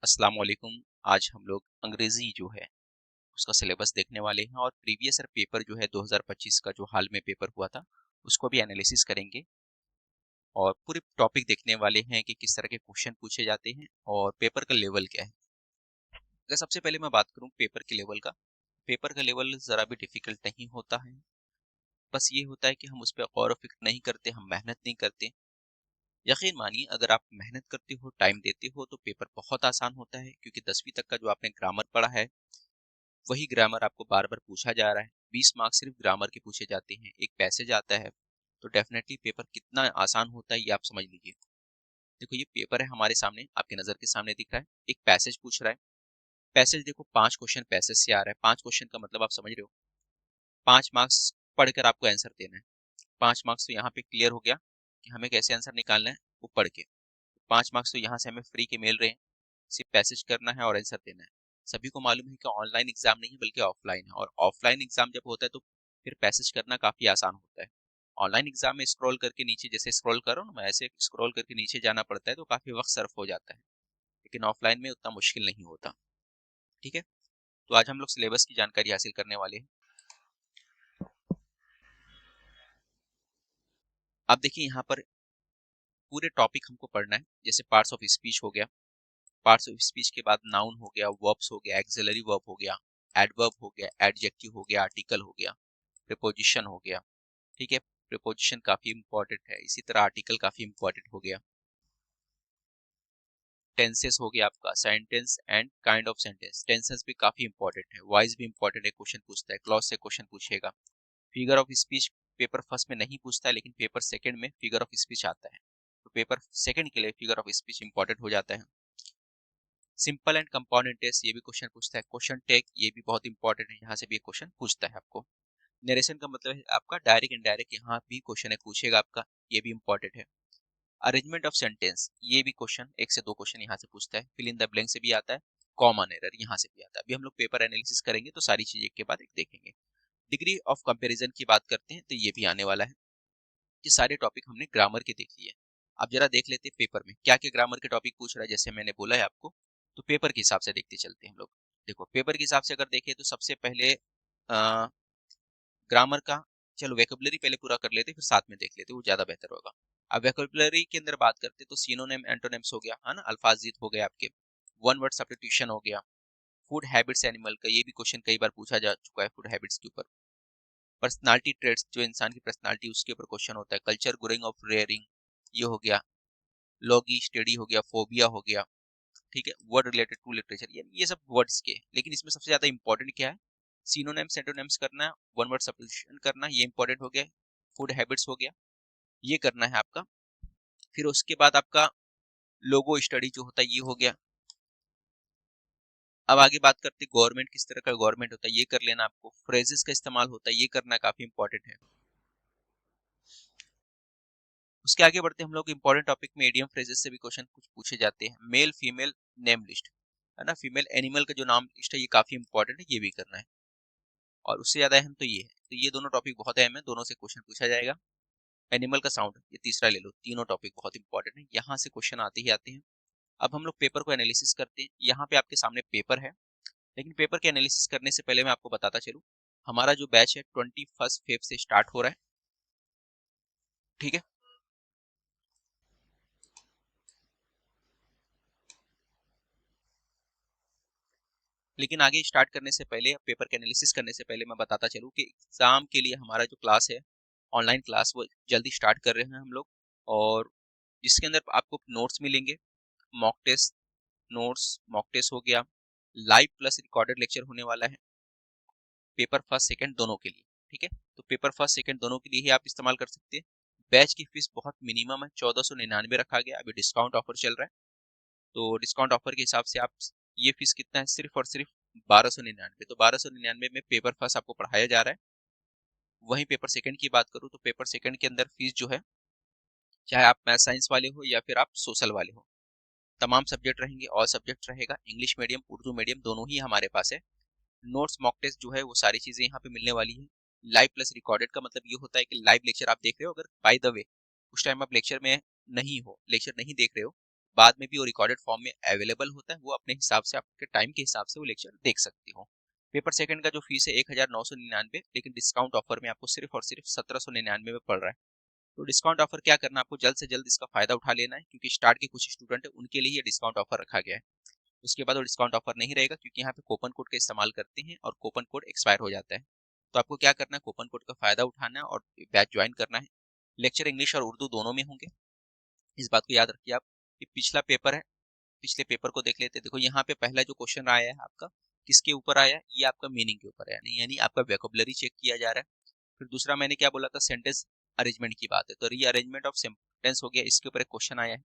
अस्सलाम वालेकुम। आज हम लोग अंग्रेजी जो है उसका सिलेबस देखने वाले हैं और प्रीवियस ईयर पेपर जो है 2025 का जो हाल में पेपर हुआ था उसको भी एनालिसिस करेंगे और पूरे टॉपिक देखने वाले हैं कि किस तरह के क्वेश्चन पूछे जाते हैं और पेपर का लेवल क्या है। अगर सबसे पहले मैं बात करूं पेपर के लेवल का, पेपर का लेवल ज़रा भी डिफिकल्ट नहीं होता है। बस ये होता है कि हम उस पर गौर व फिक्र नहीं करते, हम मेहनत नहीं करते। यकीन मानिए अगर आप मेहनत करते हो, टाइम देते हो तो पेपर बहुत आसान होता है, क्योंकि 10वीं तक का जो आपने ग्रामर पढ़ा है वही ग्रामर आपको बार बार पूछा जा रहा है। 20 मार्क्स सिर्फ ग्रामर के पूछे जाते हैं, एक पैसेज आता है, तो डेफिनेटली पेपर कितना आसान होता है ये आप समझ लीजिए। देखो ये पेपर है हमारे सामने, आपकी नजर के सामने दिख रहा है, एक पैसेज पूछ रहा है। पैसेज देखो 5 क्वेश्चन पैसेज से आ रहा है, 5 क्वेश्चन का मतलब आप समझ रहे हो, 5 मार्क्स पढ़कर आपको आंसर देना है। 5 मार्क्स तो यहाँ पे क्लियर हो गया कि हमें कैसे आंसर निकालना है, वो पढ़ के। 5 मार्क्स तो यहाँ से हमें फ्री के मिल रहे हैं, सिर्फ पैसेज करना है और आंसर देना है। सभी को मालूम है कि ऑनलाइन एग्जाम नहीं बल्कि ऑफलाइन है, और ऑफलाइन एग्जाम जब होता है तो फिर पैसेज करना काफी आसान होता है। ऑनलाइन एग्जाम में स्क्रॉल करके नीचे जैसे स्क्रॉल करो ना, मैं ऐसे स्क्रॉल करके नीचे जाना पड़ता है तो काफी वक्त सर्फ हो जाता है, लेकिन ऑफलाइन में उतना मुश्किल नहीं होता। ठीक है, तो आज हम लोग सिलेबस की जानकारी हासिल करने वाले हैं। अब देखिए यहाँ पर पूरे टॉपिक हमको पढ़ना है। जैसे पार्ट्स ऑफ स्पीच हो गया, पार्ट्स ऑफ स्पीच के बाद नाउन हो गया, वर्ब्स हो गया, एक्सिलरी वर्ब हो गया, एडवर्ब हो गया, एडजेक्टिव हो गया, आर्टिकल हो गया, प्रीपोजिशन हो गया। ठीक है, प्रीपोजिशन काफी इंपॉर्टेंट है, इसी तरह आर्टिकल काफी इंपॉर्टेंट हो गया। टेंसेस हो गया आपका, sentence and kind of sentence, tenses भी काफी इंपॉर्टेंट है, वॉइस भी इंपॉर्टेंट है, क्वेश्चन पूछता है, क्लॉज से क्वेश्चन पूछेगा। Figure of speech paper first में नहीं पूछता है, लेकिन पेपर सेकंड में फिगर ऑफ स्पीच आता है, तो पेपर सेकंड के लिए फिगर ऑफ स्पीच इंपॉर्टेंट हो जाता है। सिंपल एंड कंपाउंड टेस्ट ये भी क्वेश्चन पूछता है। क्वेश्चन टैग ये भी बहुत इंपॉर्टेंट है, यहाँ से भी क्वेश्चन पूछता है आपको। नरेशन का मतलब है आपका डायरेक्ट इनडायरेक्ट, यहाँ भी क्वेश्चन है पूछेगा आपका, ये भी इंपॉर्टेंट है। अरेंजमेंट ऑफ सेंटेंस ये भी क्वेश्चन, 1 से 2 क्वेश्चन यहाँ से पूछता है। फिल इन द ब्लैंक से भी आता है, कॉमन एरर यहाँ से भी आता है। अभी हम लोग पेपर एनालिसिस करेंगे तो सारी चीज एक के बाद एक देखेंगे। डिग्री ऑफ कंपैरिजन की बात करते हैं तो ये भी आने वाला है। ये सारे टॉपिक हमने ग्रामर के देख लिए। अब जरा देख लेते हैं पेपर में क्या क्या ग्रामर के टॉपिक पूछ रहा है। जैसे मैंने बोला है आपको, तो पेपर के हिसाब से देखते चलते हैं हम लोग। देखो पेपर के हिसाब से अगर देखें तो सबसे पहले ग्रामर का, चलो वोकैबुलरी पहले पूरा कर लेते फिर साथ में देख लेते, वो ज्यादा बेहतर होगा। अब वोकैबुलरी के अंदर बात करते तो सिनोनिम एंटोनिम्स हो गया है ना, अल्फाजीत हो गए आपके, वन वर्ड सब्स्टिट्यूशन हो गया। फूड हैबिट्स एनिमल का, ये भी क्वेश्चन कई बार पूछा जा चुका है फूड हैबिट्स के ऊपर। पर्सनालिटी ट्रेट्स, जो इंसान की पर्सनालिटी उसके ऊपर क्वेश्चन होता है। कल्चर गुरिंग ऑफ रेयरिंग ये हो गया। लॉगी स्टडी हो गया, फोबिया हो गया। ठीक है, वर्ड रिलेटेड टू लिटरेचर, ये सब वर्ड्स के, लेकिन इसमें सबसे ज्यादा इंपॉर्टेंट क्या है, सिनोनिम्स एंटोनिम्स करना, वन वर्ड सब्स्टिट्यूशन करना, ये इंपॉर्टेंट हो गया। फूड हैबिट्स हो गया, ये करना है आपका। फिर उसके बाद आपका लोगो स्टडी जो होता है ये हो गया। अब आगे बात करते हैं गवर्नमेंट किस तरह का गवर्नमेंट होता है, ये कर लेना आपको। फ्रेजेस का इस्तेमाल होता है, ये करना काफी इंपॉर्टेंट है। उसके आगे बढ़ते हम लोग इंपॉर्टेंट टॉपिक में इडियम फ्रेजेस से भी क्वेश्चन कुछ पूछे जाते हैं। मेल फीमेल नेम लिस्ट है ना, फीमेल एनिमल का जो नाम लिस्ट है ये काफी इंपॉर्टेंट है, ये भी करना है। और उससे ज्यादा अहम तो ये है, तो ये दोनों टॉपिक बहुत अहम है, दोनों से क्वेश्चन पूछा जाएगा। एनिमल का साउंड ये तीसरा ले लो, तीनों टॉपिक बहुत इंपॉर्टेंट है, यहाँ से क्वेश्चन आते ही आते हैं। अब हम लोग पेपर को एनालिसिस करते हैं। यहाँ पे आपके सामने पेपर है, लेकिन पेपर के एनालिसिस करने से पहले मैं आपको बताता चलूं, हमारा जो बैच है 21 फेब से स्टार्ट हो रहा है। ठीक है, लेकिन आगे स्टार्ट करने से पहले, पेपर के एनालिसिस करने से पहले मैं बताता चलूं कि एग्जाम के लिए हमारा जो क्लास है, ऑनलाइन क्लास, वो जल्दी स्टार्ट कर रहे हैं हम लोग। और जिसके अंदर आपको नोट्स मिलेंगे, mock test, notes mock test हो गया, लाइव प्लस रिकॉर्डेड लेक्चर होने वाला है पेपर फर्स्ट सेकंड दोनों के लिए। ठीक है, तो पेपर फर्स्ट सेकंड दोनों के लिए ही आप इस्तेमाल कर सकते हैं। बैच की फीस बहुत मिनिमम है, 1499 रखा गया, अभी डिस्काउंट ऑफर चल रहा है, तो डिस्काउंट ऑफर के हिसाब से आप, ये फीस कितना है, सिर्फ और सिर्फ 1299। तो 1299 में पेपर फर्स्ट आपको पढ़ाया जा रहा है। वहीं पेपर सेकंड की बात करूँ तो पेपर सेकंड के अंदर फीस जो है, चाहे आप मैथ साइंस वाले हो या फिर आप सोशल वाले हो, तमाम सब्जेक्ट रहेंगे, ऑल सब्जेक्ट रहेगा, इंग्लिश मीडियम उर्दू मीडियम दोनों ही हमारे पास है। नोट्स मॉक टेस्ट जो है वो सारी चीजें यहाँ पे मिलने वाली है। लाइव प्लस रिकॉर्डेड का मतलब ये होता है कि लाइव लेक्चर आप देख रहे हो, अगर बाय द वे उस टाइम आप लेक्चर में नहीं हो, लेक्चर नहीं देख रहे हो, बाद में भी वो रिकॉर्डेड फॉर्म में अवेलेबल होता है, वो अपने हिसाब से आपके टाइम के हिसाब से वो लेक्चर देख सकते हो। पेपर सेकंड का जो फीस है 1999, लेकिन डिस्काउंट ऑफर में आपको सिर्फ और सिर्फ 1799 में पड़ रहा है। तो डिस्काउंट ऑफर क्या करना, आपको जल्द से जल्द इसका फायदा उठा लेना है, क्योंकि स्टार्ट के कुछ स्टूडेंट है उनके लिए ये डिस्काउंट ऑफर रखा गया है। उसके बाद वो डिस्काउंट ऑफर नहीं रहेगा, क्योंकि यहाँ पे कूपन कोड का इस्तेमाल करते हैं और कूपन कोड एक्सपायर हो जाता है। तो आपको क्या करना है, कूपन कोड का फायदा उठाना है और बैच ज्वाइन करना है। लेक्चर इंग्लिश और उर्दू दोनों में होंगे, इस बात को याद रखिए आप। ये पिछला पेपर है, पिछले पेपर को देख लेते हैं। देखो यहाँ पे पहला जो क्वेश्चन आया है आपका किसके ऊपर आया है, ये आपका मीनिंग के ऊपर है, यानी आपका वोकैबुलरी चेक किया जा रहा है। फिर दूसरा मैंने क्या बोला था, सेंटेंस अरेंजमेंट की बात है, तो रीअरेंजमेंट ऑफ सेंटेंस हो गया, इसके ऊपर एक क्वेश्चन आया है।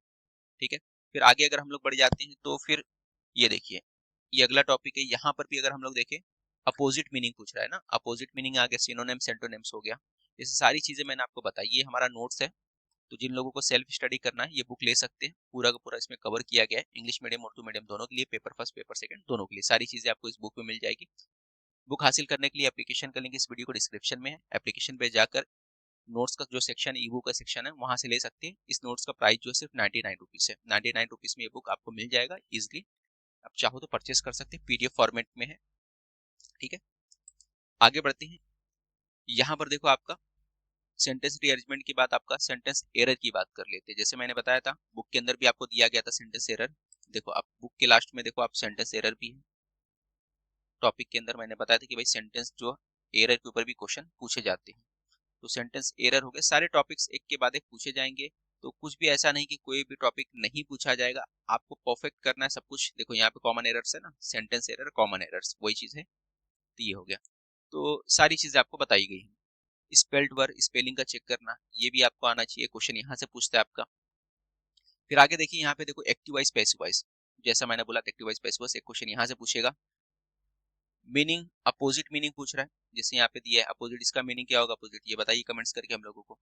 ठीक है, फिर आगे अगर हम लोग बढ़ जाते हैं तो फिर ये देखिए, ये अगला टॉपिक है। यहाँ पर भी अगर हम लोग देखें, अपोजिट मीनिंग पूछ रहा है ना, अपोजिट मीनिंग आ गया, सिनोनिम्स सेंटोनिम्स हो गया। ये सारी चीजें मैंने आपको बताई, ये हमारा नोट्स है। तो जिन लोगों को सेल्फ स्टडी करना है ये बुक ले सकते हैं, पूरा का पूरा इसमें कवर किया गया है, इंग्लिश मीडियम उर्दू मीडियम दोनों के लिए, पेपर फर्स्ट पेपर सेकंड दोनों के लिए सारी चीजें आपको इस बुक में मिल जाएगी। बुक हासिल करने के लिए एप्लीकेशन का लिंक इस वीडियो को डिस्क्रिप्शन में है, एप्लीकेशन पे जाकर नोट्स का जो सेक्शन है, ई बुक का सेक्शन है, वहां से ले सकते हैं। इस नोट्स का प्राइस जो है सिर्फ 99 रुपीज है, 99 रुपीज में ये बुक आपको मिल जाएगा इजिली। आप चाहो तो परचेस कर सकते हैं, पीडीएफ फॉर्मेट में है। ठीक है, आगे बढ़ते हैं। यहाँ पर देखो आपका सेंटेंस रीअरेंजमेंट की बात, आपका सेंटेंस एरर की बात कर लेते हैं। जैसे मैंने बताया था बुक के अंदर भी आपको दिया गया था सेंटेंस एरर। देखो आप बुक के लास्ट में देखो आप सेंटेंस एरर भी है। टॉपिक के अंदर मैंने बताया था कि भाई सेंटेंस जो एरर के ऊपर भी क्वेश्चन पूछे जाते हैं। तो सेंटेंस एरर हो गए, सारे टॉपिक्स एक के बाद एक पूछे जाएंगे। तो कुछ भी ऐसा नहीं कि कोई भी टॉपिक नहीं पूछा जाएगा, आपको परफेक्ट करना है सब कुछ। देखो यहाँ पे कॉमन एरर्स है ना, सेंटेंस एरर कॉमन एरर्स वही चीज है, तो ये हो गया। तो सारी चीजें आपको बताई गई हैं। स्पेल्ड वर्ड स्पेलिंग का चेक करना, ये भी आपको आना चाहिए, क्वेश्चन यहाँ से पूछता है आपका। फिर आगे देखिए यहाँ पे देखो एक्टिव वाइज पैसिव वाइज, जैसा मैंने बोला एक्टिव वाइज पैसिव वाइज एक क्वेश्चन यहाँ से पूछेगा। मीनिंग अपोजिट मीनिंग पूछ रहा है, जैसे यहाँ पे दिया है अपोजिट, इसका मीनिंग क्या होगा अपोजिट, ये बताइए कमेंट्स करके हम लोगों को।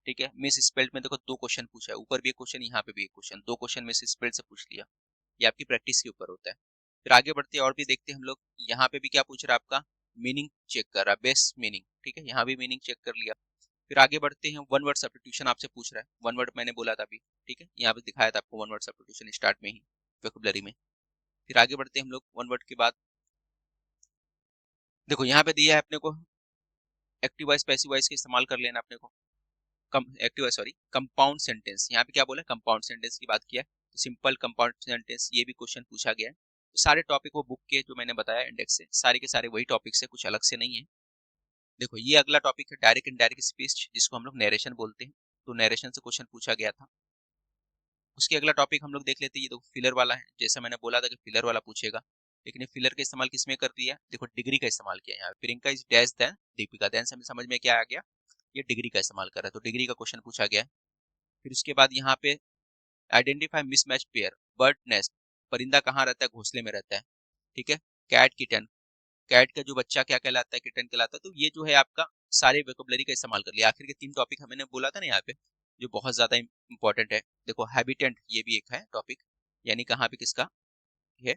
ठीक है, मिस स्पेल्ड में देखो 2 क्वेश्चन पूछा है, ऊपर भी एक क्वेश्चन यहाँ पे भी एक क्वेश्चन, 2 क्वेश्चन मिस स्पेल्ड से पूछ लिया। ये आपकी प्रैक्टिस के ऊपर होता है। फिर आगे बढ़ते हैं और भी देखते हैं हम लोग। यहाँ पे भी क्या पूछ रहा है आपका, मीनिंग चेक कर रहा है, बेस्ट मीनिंग। ठीक है, यहाँ भी मीनिंग चेक कर लिया। फिर आगे बढ़ते हैं, वन वर्ड सब्स्टिट्यूशन आपसे पूछ रहा है, वन वर्ड मैंने बोला था अभी। ठीक है, यहाँ पे दिखाया था आपको वन वर्ड सब्स्टिट्यूशन स्टार्ट में ही वोकैबुलरी में। फिर आगे बढ़ते हैं हम लोग वन वर्ड के बाद। देखो यहाँ पे दिया है अपने को एक्टिव वाइज पैसिव वाइज का इस्तेमाल कर लेना अपने को। एक्टिव सॉरी कंपाउंड सेंटेंस, यहाँ पे क्या बोला कंपाउंड सेंटेंस की बात किया है, तो सिंपल कंपाउंड सेंटेंस ये भी क्वेश्चन पूछा गया है। तो सारे टॉपिक वो बुक के जो मैंने बताया इंडेक्स से, सारे के सारे वही टॉपिक से, कुछ अलग से नहीं है। देखो ये अगला टॉपिक है डायरेक्ट इनडायरेक्ट स्पीच, जिसको हम लोग नरेशन बोलते हैं। तो नरेशन से क्वेश्चन पूछा गया था। उसके अगला टॉपिक हम लोग देख लेते हैं, ये देखो फिलर वाला है, जैसा मैंने बोला था कि फिलर वाला पूछेगा। लेकिन ये फिलर का इस्तेमाल किसमें कर दिया, देखो डिग्री का इस्तेमाल किया यहाँ। Priyanka is dash than Deepika, than से हमें समझ में क्या आ गया, ये डिग्री का इस्तेमाल कर रहा है, तो डिग्री का क्वेश्चन पूछा गया है। फिर उसके बाद यहाँ पे identify mismatch pair, bird nest, परिंदा कहाँ रहता है, घोंसले में रहता है। ठीक है, कैट किटन, कैट का जो बच्चा क्या कहलाता है, किटन कहलाता है। तो ये जो है आपका सारे वोकैबुलरी का इस्तेमाल कर लिया। आखिर के 3 टॉपिक मैंने बोला था ना यहाँ पे, जो बहुत ज्यादा इंपॉर्टेंट है। देखो हैबिटेंट, ये भी एक है टॉपिक, यानी कहाँ पे किसका है,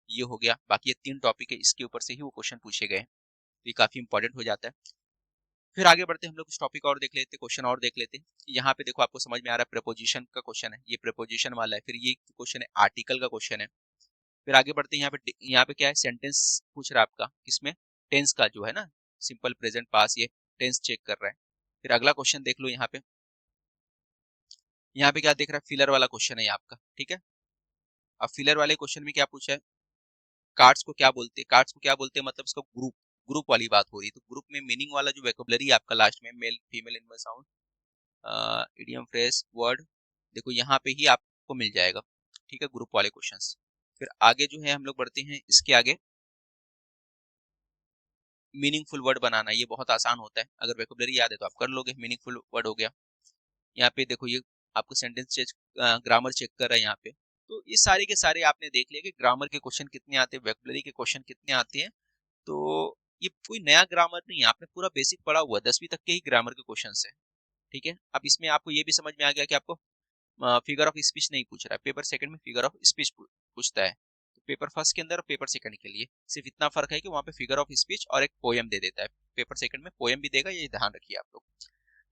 ये हो गया। बाकी ये 3 टॉपिक है, इसके ऊपर से ही वो क्वेश्चन पूछे गए, तो ये काफी इंपॉर्टेंट हो जाता है। फिर आगे बढ़ते हम लोग कुछ टॉपिक और देख लेते, क्वेश्चन और देख लेते हैं। यहाँ पे देखो आपको समझ में आ रहा है प्रीपोजिशन का क्वेश्चन है, ये प्रीपोजिशन वाला है। फिर ये क्वेश्चन है आर्टिकल का क्वेश्चन है। फिर आगे बढ़ते हैं, यहाँ पे क्या है, सेंटेंस पूछ रहा है आपका, किसमें, टेंस का जो है ना, सिंपल प्रेजेंट पास, ये टेंस चेक कर रहा है। फिर अगला क्वेश्चन देख लो यहाँ पे क्या देख रहा है, फिलर वाला क्वेश्चन है ये आपका। ठीक है, अब फिलर वाले क्वेश्चन में क्या पूछा है, कार्ड्स को क्या बोलते हैं, कार्ड्स को क्या बोलते हैं, मतलब इसका ग्रुप, ग्रुप वाली बात हो रही है। तो ग्रुप में मीनिंग वाला जो वोकैबुलरी आपका लास्ट में, male female inverse sound, idiom phrase word, देखो यहाँ पे ही आपको मिल जाएगा। ठीक है, ग्रुप वाले क्वेश्चंस। फिर आगे जो है हम लोग बढ़ते हैं, इसके आगे मीनिंगफुल वर्ड बनाना, ये बहुत आसान होता है, अगर वोकैबुलरी याद है तो आप कर लोगे। मीनिंगफुल वर्ड हो गया। यहाँ पे देखो ये आपको सेंटेंस चेक, ग्रामर चेक कर रहा है यहाँ पे। तो ये सारे के सारे आपने देख लिया कि ग्रामर के क्वेश्चन कितने आते हैं, वोकैबुलरी के क्वेश्चन कितने आते हैं। तो ये कोई नया ग्रामर नहीं है, आपने पूरा बेसिक पढ़ा हुआ, 10वीं तक के ही ग्रामर के क्वेश्चन है। ठीक है, अब इसमें आपको ये भी समझ में आ गया कि आपको फिगर ऑफ स्पीच नहीं पूछ रहा है, पेपर सेकंड में फिगर ऑफ स्पीच पूछता है। तो पेपर फर्स्ट के अंदर और पेपर सेकंड के लिए सिर्फ इतना फर्क है कि वहाँ पे फिगर ऑफ स्पीच और एक पोयम दे देता है, पेपर सेकंड में पोयम भी देगा, ये ध्यान रखिए आप लोग।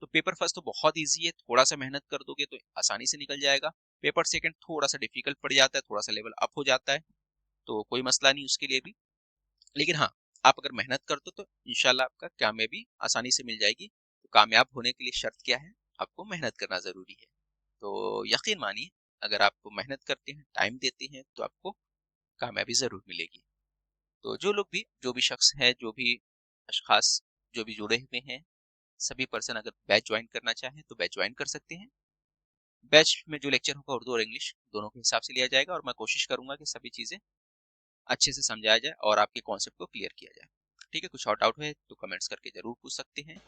तो पेपर फर्स्ट तो बहुत ईजी है, थोड़ा सा मेहनत कर दोगे तो आसानी से निकल जाएगा। पेपर सेकंड थोड़ा सा डिफिकल्ट पड़ जाता है, थोड़ा सा लेवल अप हो जाता है, तो कोई मसला नहीं उसके लिए भी। लेकिन हाँ, आप अगर मेहनत कर दो तो इंशाल्लाह आपका कामयाबी आसानी से मिल जाएगी। तो कामयाब होने के लिए शर्त क्या है? आपको मेहनत करना जरूरी है। तो यकीन मानिए, अगर आप मेहनत करते हैं, टाइम देते हैं, तो आपको कामयाबी जरूर मिलेगी। तो जो भी शख्स है, जो भी अशखास जो भी जुड़े हुए हैं, सभी पर्सन अगर बैच ज्वाइन करना चाहें तो बैच ज्वाइन कर सकते हैं। बैच में जो लेक्चर होगा उर्दू और इंग्लिश दोनों के हिसाब से लिया जाएगा, और मैं कोशिश करूंगा कि सभी चीजें अच्छे से समझाया जाए और आपके कॉन्सेप्ट को क्लियर किया जाए। ठीक है, कुछ और डाउट है तो कमेंट्स करके जरूर पूछ सकते हैं।